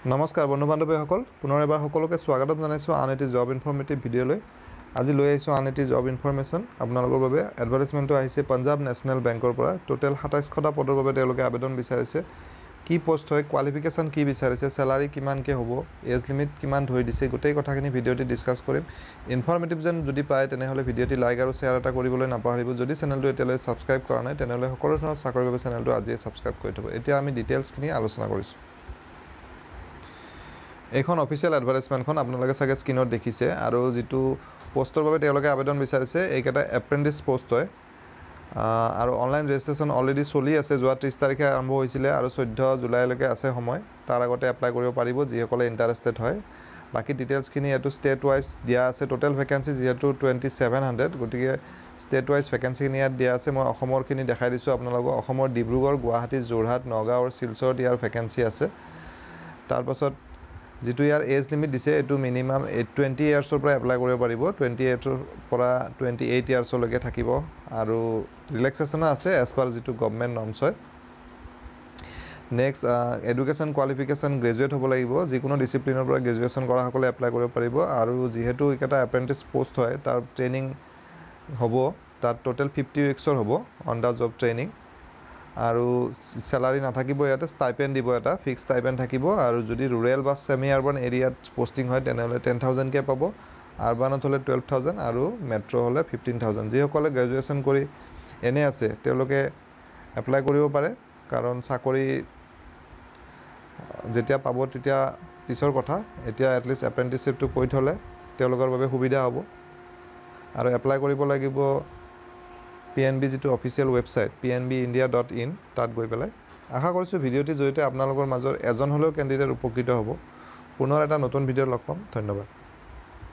নমস্কাৰ বন্ধু বান্ধৱীসকল পুনৰ এবাৰ সকলোকে স্বাগতম জনাইছো আন এটি জব ইনফৰমেটিভ ভিডিঅ'লৈ আজি লৈ আহিছো আন এটি জব ইনফৰমেশ্যন আপোনালোকৰ বাবে এডভাৰটাইজমেণ্টটো আহিছে পঞ্জাৱ নেশ্যনেল বেংকৰ পৰা টোটেল ২৭টা পদৰ বাবে তেওঁলোকে আবেদন বিচাৰিছে কি পোষ্ট হয় কোৱালিফিকেশ্যন কি বিচাৰিছে স্যালাৰি কিমানকৈ হ'ব এজ লিমিট কিমান ধৰি দিছে গোটেই কথাখিনি ভিডিঅ'টি ডিসকাস কৰিম ইনফৰমেটিভ যেন যদি পায় তেনেহ'লে ভিডিঅ'টি লাইক আৰু শ্বেয়াৰ এটা কৰিবলৈ নাপাহৰিব যদি চেনেলটো এতিয়ালৈ সাবস্ক্ৰাইব কৰা নাই তেনেহ'লে সকলো ধৰণৰ চাকৰিৰ বাবে চেনেলটো আজিয়ে সাবস্ক্ৰাইব কৰি থব এতিয়া আমি ডিটেইলছখিনি আলোচনা কৰিছোঁ এখন অফিচিয়েল এডভাৰটাইজমেণ্টখন আপোনালোকে চাগে স্ক্ৰীনত দেখিছে আৰু যেটো পোষ্টৰ বাবে তেওঁলোকে আবেদন বিচাৰিছে এইকেইটা এপ্ৰেন্টিছ পোষ্ট হয় আৰু অনলাইন ৰেজিষ্ট্ৰেচন অলৰেডি চলি আছে যোৱা 30 তাৰিখে আৰম্ভ হৈছিল আৰু 14 জুলাইলৈকে আছে সময় তাৰ আগতে এপ্লাই কৰিব পাৰিব যিসকলে ইন্টাৰেষ্টেড হয় বাকি ডিটেইলছখিনি এটো ষ্টেট ওয়াইজ দিয়া আছে টোটেল ভ্যাকেন্সি যেটো 2700 গতিকে ষ্টেট ওয়াইজ ভ্যাকেন্সিখিনি ইয়াত দিয়া আছে মই অসমৰখিনি দেখাই দিছো আপোনালোকক অসমৰ ডিব্ৰুগড় গুৱাহাটী যোৰহাট নগাঁও আৰু শিলচৰত ইয়াৰ ভ্যাকেন্সি আছে তাৰ পাছত যেটো ইয়াৰ এজ লিমিট দিছে এটো মিনিমাম 20 ইয়াৰ্ছৰ পৰা এপ্লাই কৰিব পাৰিব 28 পৰা 28 ইয়াৰ্ছলৈকে থাকিব আৰু ৰিলেক্সেশন আছে এজ পাৰ যেটো গভৰ্ণমেণ্ট নৰ্মছ হয় নেক্সট এডুকেশ্যন কোৱালিফিকেশ্যন গ্ৰেজুৱেট হ'ব লাগিব যিকোনো ডিসিপ্লিনৰ পৰা গ্ৰেজুৱেচন কৰা সকলে এপ্লাই কৰিব পাৰিব আৰু যেহেতু এটা এপ্ৰেন্টিছ পোষ্ট হয় তাৰ ট্ৰেইনিং হ'ব তাত টোটেল 50 উইকছৰ হ'ব অন দা জব ট্ৰেইনিং আৰু স্যালাৰি নাথাকিব ইয়াতে স্টাইপেন্ড দিব এটা ফিক্স স্টাইপেন্ড থাকিব আৰু যদি ৰুৰেল বা সেমি আৰবান এৰিয়াত পোষ্টিং হয় তেনেহলে 10000 কে পাব আৰবানত হলে 12000 আৰু মেট্ৰ হলে 15000 যিসকলে গ্ৰেজুৱেচন কৰি এনে আছে তেওঁলোকে এপ্লাই কৰিব পাৰে কাৰণ চাকৰি যেতিয়া পাব তেতিয়া পিছৰ কথা এতিয়া এট লিষ্ট এপ্ৰেন্টিছশিপটো কৰি থলে তেওঁলোকৰ বাবে সুবিধা হ'ব আৰু এপ্লাই কৰিব লাগিব PNB যেটো অফিচিয়েল ওয়েবসাইট pnbindia.in তাত গৈ পেলাই আশা কৰিছো ভিডিঅ'টি জৰিয়তে আপোনালোকৰ মাজৰ এজন হলেও ক্যান্ডিডেট উপকৃত হ'ব পুনৰ এটা নতুন ভিডিঅ' লগ পাম ধন্যবাদ